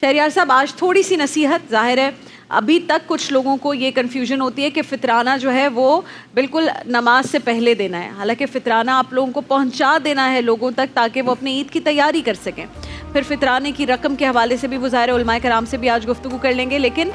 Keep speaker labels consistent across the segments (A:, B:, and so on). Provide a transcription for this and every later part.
A: شہریار صاحب آج تھوڑی سی نصیحت، ظاہر ہے ابھی تک کچھ لوگوں کو یہ کنفیوژن ہوتی ہے کہ فطرانہ جو ہے وہ بالکل نماز سے پہلے دینا ہے، حالانکہ فطرانہ آپ لوگوں کو پہنچا دینا ہے لوگوں تک تاکہ وہ اپنی عید کی تیاری کر سکیں. پھر فطرانے کی رقم کے حوالے سے بھی وہ ظاہر علماء کرام سے بھی آج گفتگو کر لیں گے، لیکن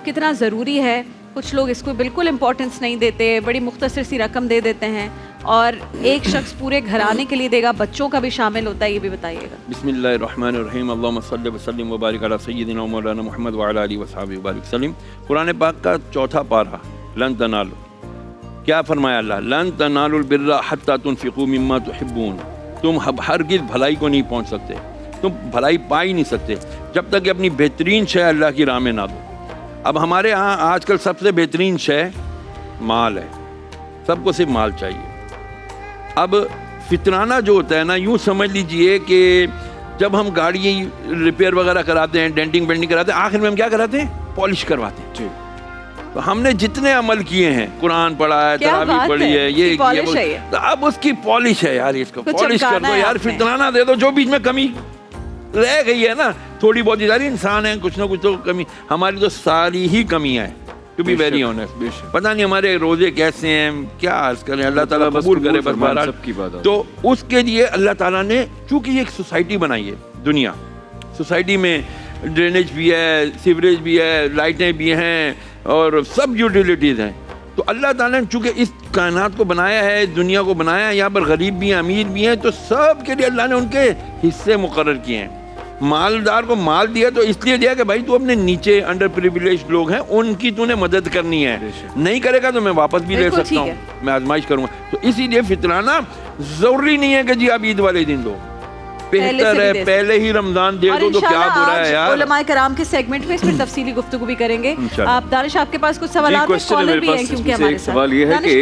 A: کتنا ضروری ہے. کچھ لوگ اس کو بالکل امپورٹنس نہیں دیتے، بڑی مختصر سی رقم دے دیتے ہیں، اور ایک شخص پورے گھرانے کے لیے دے گا، بچوں کا بھی شامل ہوتا ہے، یہ بھی بتائیے گا.
B: بسم اللہ الرحمن الرحیم. اللہم صلی وسلم وبارک علی سیدنا مولانا محمد وعلی آلہ وصحبہ وبارک وسلم. قرآن پاک کا 4 پارہ لن تنالوا، کیا فرمایا اللہ؟ لن تنالوا البر حتی تنفقوا مما تحبون. تم ہرگز بھلائی کو نہیں پہنچ سکتے، تم بھلائی پا ہی نہیں سکتے جب تک کہ اپنی بہترین شے اللہ کی راہ میں نہ دو. اب ہمارے ہاں آج کل سب سے بہترین شے مال ہے، سب کو صرف مال چاہیے. اب فطرانہ جو ہوتا ہے نا، یوں سمجھ لیجئے کہ جب ہم گاڑی ریپیئر وغیرہ کراتے ہیں، ڈینٹنگ بینٹنگ کراتے ہیں، آخر میں ہم کیا کراتے ہیں؟ پالش کرواتے ہیں. جی. تو ہم نے جتنے عمل کیے ہیں، قرآن پڑھا ہے، تراویح پڑھی ہے، یہ تو اب اس کی پالش ہے یار، اس کو پالش کر دو یار، فطرانہ دے دو. جو بیچ میں کمی رہ گئی ہے نا تھوڑی بہت، ساری انسان ہیں، کچھ نہ کچھ تو کمی، ہماری تو ساری ہی کمیاں ہیں. To be very honest. پتہ نہیں ہمارے روزے کیسے ہیں، کیا عرض کریں، اللہ تعالیٰ قبول کرے. بس بہرحال تو اس کے لیے اللہ تعالیٰ نے، چونکہ یہ ایک سوسائٹی بنائی ہے، دنیا سوسائٹی میں ڈرینیج بھی ہے، سیوریج بھی ہے، لائٹیں بھی ہیں، اور سب یوٹیلیٹیز ہیں. تو اللہ تعالیٰ نے چونکہ اس کائنات کو بنایا ہے، دنیا کو بنایا ہے، یہاں پر غریب بھی ہیں، امیر بھی ہیں، تو سب کے لیے اللہ نے ان کے حصے مقرر کیے ہیں. مالدار کو مال دیا تو اس لیے دیا کہ بھائی تو اپنے نیچے انڈر پریویلیجڈ لوگ ہیں، ان کی تو نے مدد کرنی ہے. نہیں کرے گا تو میں واپس بھی لے سکتا ہوں، میں آزمائش کروں گا. تو اسی لیے فطرانہ ضروری نہیں ہے کہ جی آپ عید والے دن دو، بہتر ہے پہلے ہی رمضان دے دو. تو کیا برا ہے یار.
A: علماء کرام کے سیگمنٹ میں اس پر تفصیلی گفتگو بھی کریں گے. آپ دانش، آپ کے پاس کچھ سوالات ہیں؟ کالر بھی ہیں کیونکہ ہمارے ساتھ.
C: سوال یہ ہے کہ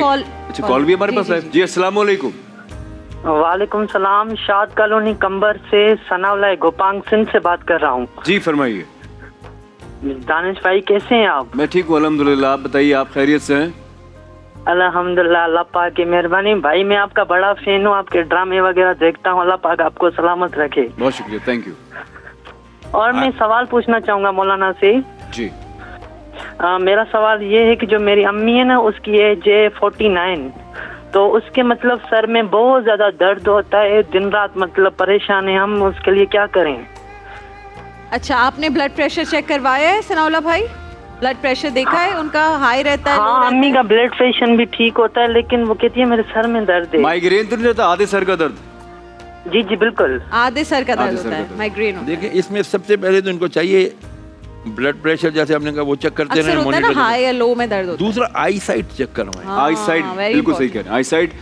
C: کال بھی ہمارے پاس ہے. جی السلام علیکم.
D: وعلیکم السلام. شاد کالونی کمبر سے ثناء اللہ گوپانگ سنگھ سے بات کر رہا ہوں.
C: جی فرمائیے.
D: دانش بھائی کیسے ہیں آپ؟
C: میں ٹھیک ہوں الحمدللہ. آپ بتائیے، آپ خیریت سے ہیں؟
D: الحمدللہ، اللہ پاک کی مہربانی. بھائی میں آپ کا بڑا فین ہوں، آپ کے ڈرامے وغیرہ دیکھتا ہوں. اللہ پاک آپ کو سلامت رکھے.
C: بہت شکریہ، تھینک یو.
D: اور میں سوال پوچھنا چاہوں گا مولانا سے.
C: جی.
D: میرا سوال یہ ہے کہ جو میری امی ہے نا، اس کی ایج ہے 49، تو اس کے مطلب سر میں بہت زیادہ درد ہوتا ہے، دن رات مطلب پریشان ہیں ہم. اس کے لیے کیا کریں؟
A: اچھا، آپ نے بلڈ پریشر چیک کروایا ہے ثناء اللہ بھائی؟ بلڈ پریشر دیکھا ہے ان کا؟ ہائی رہتا ہے؟
D: ہاں، امی کا بلڈ پریشر بھی ٹھیک ہوتا ہے، لیکن وہ کہتی ہے میرے سر میں درد ہے.
C: مائیگرین تو نہیں رہتا؟ آدھے سر کا درد؟
D: جی جی بالکل،
A: آدھے سر کا درد ہوتا ہے، مائیگرین.
B: دیکھیں اس میں سب سے پہلے تو ان کو چاہیے بلڈ پریشر جیسے آپ نے کہا وہ چیک کرتے رہیں،
A: مانیٹر. ہائی یا لو میں درد ہوتا ہے.
B: دوسرا آئی سائٹ چیک کروائیں.
C: آئی سائٹ بالکل صحیح کہہ رہے ہیں.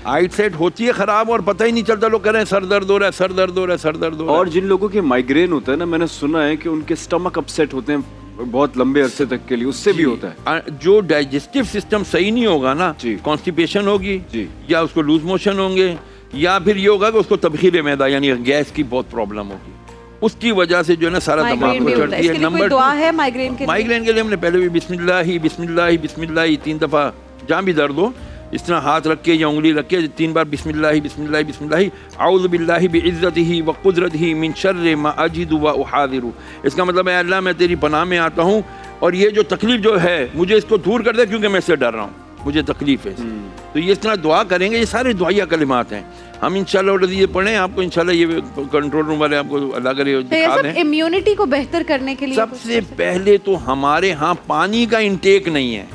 B: آئی سائٹ ہوتی ہے خراب اور پتہ ہی نہیں چلتا، لوگ کہہ رہے ہیں سر درد ہو رہا ہے، سر درد ہو رہا ہے، سر درد ہو رہا ہے.
C: اور جن لوگوں کے مائیگرین ہوتا ہے نا، میں نے سنا ہے کہ ان کے سٹمک اپسیٹ ہوتے ہیں بہت لمبے عرصے تک کے لیے، اس سے بھی ہوتا ہے.
B: جو ڈائجسٹو سسٹم صحیح نہیں ہوگا نا، کانسٹیپیشن ہوگی، یا اس کو لوز موشن ہوں گے، یا پھر یہ ہوگا کہ اس کو تبخیر معدہ یعنی گیس کی بہت پرابلم ہوگی، اس کی وجہ سے جو ہے نا سارا دماغ کو چڑھتی ہے.
A: نمبر 2 ہے مائیگرین
B: کے لیے ہم نے پہلے بھی بسم اللہ بسم اللہ بسم اللہ 3 دفعہ، جہاں بھی درد ہو اس طرح ہاتھ رکھ کے یا انگلی رکھ کے 3 بار بسم اللہ بسم اللہ بسم اللہ اعوذ باللہ بعزتہ وقدرتہ من شر ما اجد واحاذر. اس کا مطلب ہے اللہ میں تیری پناہ میں آتا ہوں، اور یہ جو تکلیف جو ہے مجھے اس کو دور کر دے، کیونکہ میں اس سے ڈر رہا ہوں، مجھے تکلیف ہے. تو یہ اس طرح دعا کریں گے. یہ سارے دعائیہ کلمات ہیں، ہم انشاءاللہ یہ پڑھیں. آپ کو انشاءاللہ یہ کنٹرول روم والے آپ کو اللہ کرے دکھا دیں.
A: امیونٹی کو بہتر کرنے کے لیے
B: سب سے پہلے تو ہمارے ہاں پانی کا انٹیک نہیں ہے.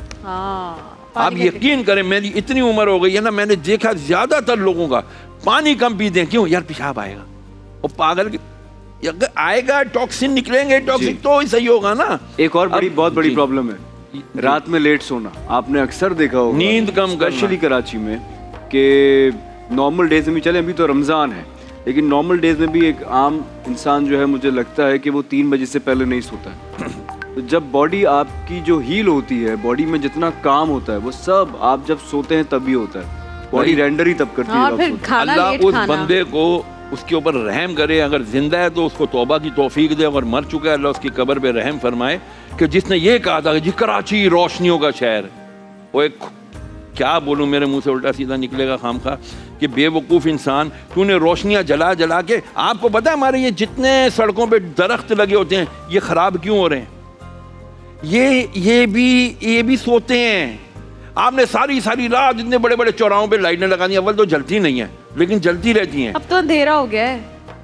B: آپ یقین کریں، میری اتنی عمر ہو گئی ہے نا، میں نے دیکھا زیادہ تر لوگوں کا پانی کم پیتے ہیں. کیوں یار؟ پیشاب آئے گا، وہ پاگل آئے گا، ٹاکسن نکلیں گے، ٹاکسن تو ہی صحیح ہوگا نا.
C: ایک اور بہت بڑی پرابلم ہے رات میں لیٹ سونا. آپ نے اکثر دیکھا ہوگا
B: نیند کم
C: اسپیشلی کراچی میں، کہ نارمل ڈیز میں بھی چلے، ابھی تو رمضان ہے، لیکن نارمل ڈیز میں بھی ایک عام انسان جو ہے مجھے لگتا ہے کہ وہ 3 بجے سے پہلے نہیں سوتا ہے. تو جب باڈی آپ کی جو ہیل ہوتی ہے، باڈی میں جتنا کام ہوتا ہے وہ سب آپ جب سوتے ہیں تبھی ہوتا ہے. باڈی رینڈر ہی تب کرتی ہے.
B: اللہ اس بندے کو اس کے اوپر رحم کرے، اگر زندہ ہے تو اس کو توبہ کی توفیق دے، اگر مر چکا ہے اللہ اس کی قبر پہ رحم فرمائے. کہ جس نے یہ کہا تھا کہ جی کراچی روشنیوں کا شہر، وہ ایک کیا بولوں، میرے منہ سے الٹا سیدھا نکلے گا خام خواہ. کہ بے وقوف انسان تو نے روشنیاں جلا جلا کے, آپ کو پتہ ہے ہمارے یہ جتنے سڑکوں پہ درخت لگے ہوتے ہیں یہ خراب کیوں ہو رہے ہیں؟ یہ بھی سوتے ہیں. آپ نے ساری رات اتنے بڑے بڑے چوراہوں پہ لائٹیں لگا دی, اول تو جلتی نہیں ہیں لیکن جلتی رہتی ہیں.
A: اب تو اندھیرا ہو گیا ہے.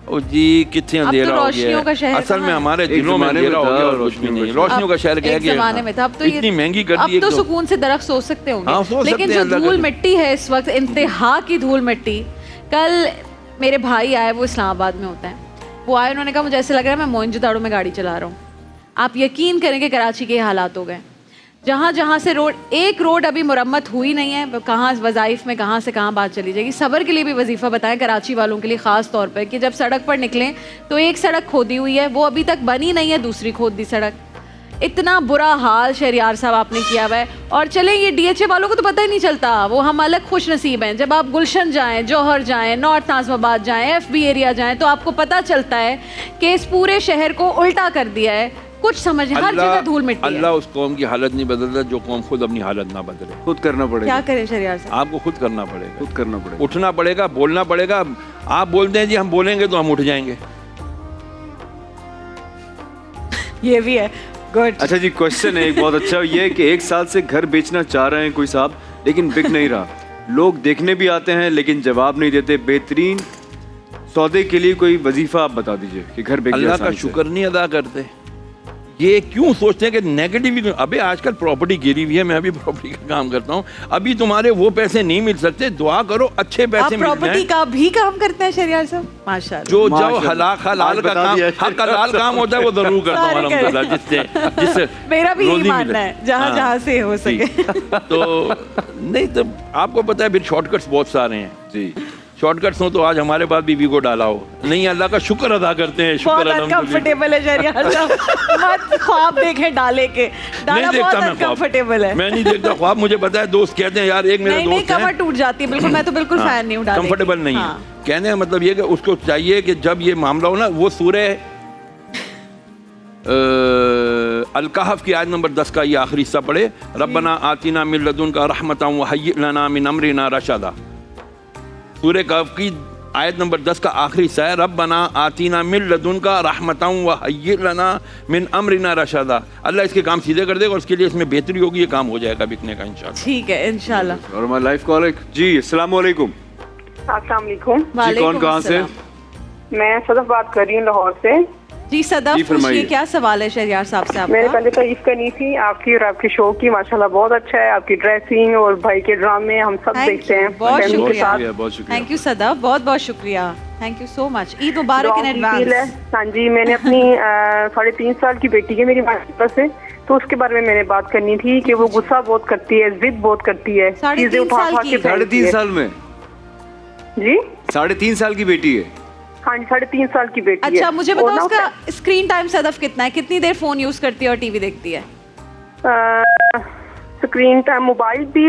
B: او جی کتنے اندھیرا ہو گیا ہے, اصل میں ہمارے دلوں میں اندھیرا ہو گیا اور روشنی نہیں. روشنیوں کا شہر کہہ گیا
A: زمانے میں تھا, اب تو
B: اتنی مہنگی کر دی.
A: اب تو سکون سے درخت سو سکتے ہوں گے, لیکن جو دھول مٹی ہے اس وقت, انتہا کی دھول مٹی. کل میرے بھائی آئے, وہ اسلام آباد میں ہوتا ہے, وہ آئے, انہوں نے کہا مجھے ایسے لگ رہا ہے میں موئنجو داڑو میں گاڑی چلا رہا ہوں. آپ یقین کریں کہ کراچی کے حالات ہو گئے, جہاں سے ایک روڈ ابھی مرمت ہوئی نہیں ہے, کہاں وظائف میں کہاں سے کہاں بات چلی جائے گی. صبر کے لیے بھی وظیفہ بتائیں کراچی والوں کے لیے خاص طور پر, کہ جب سڑک پر نکلیں تو ایک سڑک کھودی ہوئی ہے, وہ ابھی تک بنی نہیں ہے, دوسری کھود دی سڑک. اتنا برا حال شہریار صاحب آپ نے کیا ہوا ہے. اور چلیں یہ ڈی ایچ اے والوں کو تو پتہ ہی نہیں چلتا, وہ ہم الگ خوش نصیب ہیں. جب آپ گلشن جائیں, جوہر جائیں, نارتھ ناظم آباد جائیں, ایف بی ایریا جائیں, تو آپ کو پتہ چلتا ہے کہ اس پورے شہر کو الٹا کر دیا ہے. کچھ سمجھ, ہر جگہ دھول مٹی ہے.
B: اللہ اس قوم کی حالت نہیں بدلتا جو قوم خود اپنی حالت نہ بدلے.
C: خود کرنا پڑے گا.
A: کیا کریں شہریار صاحب؟
B: آپ کو خود کرنا پڑے گا,
C: خود کرنا پڑے گا,
B: اٹھنا پڑے گا, بولنا پڑے گا. آپ بولتے ہیں جی ہم بولیں گے تو ہم اٹھ جائیں گے.
A: یہ بھی ہے. گڈ.
C: اچھا جی, کوشچن ہے ایک بہت اچھا, یہ ہے کہ 1 سال سے گھر بیچنا چاہ رہے ہیں کوئی صاحب, لیکن بک نہیں رہا. لوگ دیکھنے بھی آتے ہیں لیکن جواب نہیں دیتے. بہترین سودے کے لیے کوئی وظیفہ آپ بتا دیجئے کہ گھر بیچ جائے.
B: اللہ کا شکر نہیں ادا کرتے. یہ کیوں سوچتے ہیں کہ نیگیٹو. ابھی آج کل پراپرٹی گری ہوئی ہے, میں ابھی پراپرٹی کا کام کرتا ہوں, ابھی تمہارے وہ پیسے نہیں مل سکتے, دعا کرو اچھے پیسے مل جائیں.
A: آپ پراپرٹی کا بھی کام کرتے ہیں شہریار صاحب؟ ماشاءاللہ.
B: جو حلال کا کام, حق حلال کام ہوتا ہے وہ ضرور کرتا ہوں الحمدللہ, جس سے
A: میرا بھی یہی ماننا ہے, جہاں سے ہو سکے.
B: تو نہیں, تو آپ کو پتا ہے پھر شارٹ کٹس بہت سارے ہیں جی. شارٹ کٹس ہوں تو آج ہمارے پاس بھی ویگو ڈالا ہو. نہیں, اللہ کا شکر ادا کرتے ہیں. شکر
A: بہت کمفرٹیبل ہے شہریار صاحب, مت خواب دیکھیں ڈالے کے. ڈالا بہت کمفرٹیبل ہے.
B: میں نہیں دیکھتا خواب, مجھے پتا ہے. دوست کہتے ہیں یار, ایک میرا دوست ہے,
A: نہیں کمر ٹوٹ جاتی ہے بالکل. میں تو بالکل فین نہیں ہوں ڈالے,
B: کمفرٹیبل نہیں ہے. کہنے کا مطلب یہ کہ اس کو چاہیے کہ جب یہ معاملہ ہو نا, وہ سورہ الکہف کی آیت نمبر 10 کا یہ آخری حصہ پڑھے, ربنا آتنا من لدنک رحمتا وہیئ لنا من امرنا رشدا. سورہ کہف کی آیت نمبر 10 کا آخری حصہ ہے, ربنا آتینا من لدنک رحمتا وہیئ لنا من امرنا رشدا. اللہ اس کے کام سیدھے کر دے گا اور اس کے لیے اس میں بہتری ہوگی, یہ کام ہو جائے گا بکنے کا انشاءاللہ.
A: ٹھیک ہے انشاءاللہ.
C: اور ہمارا لائف کال ہے جی. السلام علیکم.
E: السلام علیکم.
C: جی کون کہاں سے؟
E: میں صدف بات کر رہی ہوں لاہور سے.
A: جی صدف, پوچھیے کیا سوال ہے شہریار صاحب سے آپ
E: میں نے
A: کا؟
E: پہلے تعریف کرنی تھی آپ کی اور آپ کے شو کی, ماشاءاللہ بہت اچھا ہے. آپ کی ڈریسنگ اور بھائی کے ڈرامے ہم سب دیکھتے ہیں.
A: بہت
E: فیملی کے ساتھ.
A: شکریہ,
C: بہت شکریہ.
A: تھینک یو صدف, بہت بہت شکریہ. Thank you so much. Eid Mubarak in advance.
E: ہاں جی, میں نے اپنی 3.5 سال کی بیٹی ہے میری ماں سے, تو اس کے بارے میں نے بات کرنی تھی کہ وہ غصہ بہت کرتی ہے, ضد بہت کرتی ہے.
C: 3.5 سال میں؟
E: جی
C: 3.5 سال کی بیٹی ہے.
E: ہاں جی, 3.5 سال کی بیٹی ہے.
A: اچھا مجھے بتاؤ اس کا اسکرین ٹائم صدف کتنا ہے, کتنی دیر فون یوز کرتی ہے اور ٹی وی دیکھتی ہے؟
E: اسکرین ٹائم موبائل بھی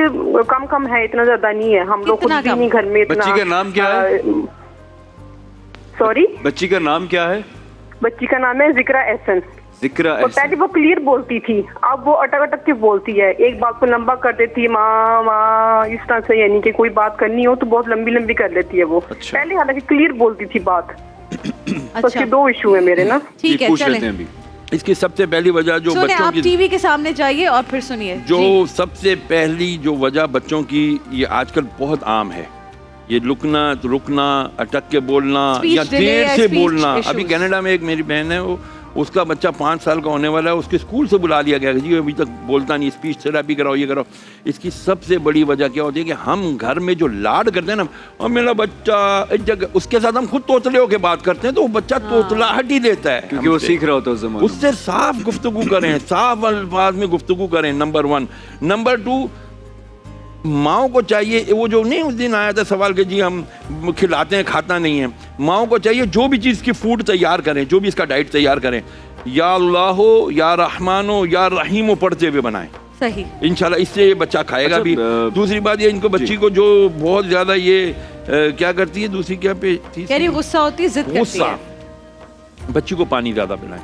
E: کم ہے, اتنا زیادہ نہیں ہے. ہم لوگ خود بھی نہیں گھر میں اتنا.
C: بچی کا نام کیا ہے؟
E: سوری,
C: بچی کا نام کیا ہے؟
E: بچی کا نام ہے ذکرا احسن.
C: ذکرا
E: اور پہلے وہ کلیئر بولتی تھی, اب وہ اٹک اٹک کے بولتی ہے. ایک بات کو لمبا کر دیتی, ماں ماں اس طرح سے, یعنی کہ کوئی بات کرنی ہو تو بہت لمبی لمبی کر لیتی ہے وہ. پہلے حالانکہ کلیئر بولتی تھی بات. تو اس کے 2 ایشو ہیں میرے نا.
A: ٹھیک ہے
C: پوچھ لیتے
A: چلیں.
C: ہیں ابھی.
B: اس کی سب سے پہلی وجہ جو
A: سنیں,
B: بچوں
A: آپ
B: کی
A: ٹی وی کے سامنے جائیے اور پھر سنیے.
B: جو سب سے پہلی جو وجہ بچوں کی, یہ آج کل بہت عام ہے, یہ لکنا رکنا, اٹک کے بولنا یا دیر سے بولنا. ابھی کینیڈا میں ایک میری بہن ہے, وہ اس کا بچہ 5 سال کا ہونے والا ہے, اس کے اسکول سے بلا لیا گیا کہ جی ابھی تک بولتا نہیں, اسپیچ تھراپی کراؤ, یہ کراؤ. اس کی سب سے بڑی وجہ کیا ہوتی ہے کہ ہم گھر میں جو لاڈ کرتے ہیں نا, اور میرا بچہ ایک جگہ, اس کے ساتھ ہم خود توتلے ہو کے بات کرتے ہیں, تو وہ بچہ توتلاہٹ ہی دیتا ہے,
C: کیونکہ وہ سیکھ رہا ہوتا ہے اس زمانے میں.
B: اس سے صاف گفتگو کریں, صاف الفاظ میں گفتگو کریں, نمبر 1. نمبر 2, ماؤں کو چاہیے, وہ جو نہیں اس دن آیا تھا سوال کہ جی ہم کھلاتے ہیں کھاتا نہیں ہے, ماؤں کو چاہیے جو بھی چیز کی فوڈ تیار کریں, جو بھی اس کا ڈائٹ تیار کریں, یا اللہ ہو یا رحمان ہو یا رحیم ہو پڑھتے ہوئے بنائیں.
A: صحیح, انشاءاللہ
B: اس سے یہ بچہ کھائے گا بھی. دوسری بات یہ, ان کو بچی کو جو بہت زیادہ یہ کیا کرتی ہے, دوسری کیا پہ
A: یعنی غصہ ہوتی ہے, ضد کرتی ہے,
B: بچی کو پانی زیادہ پلائیں.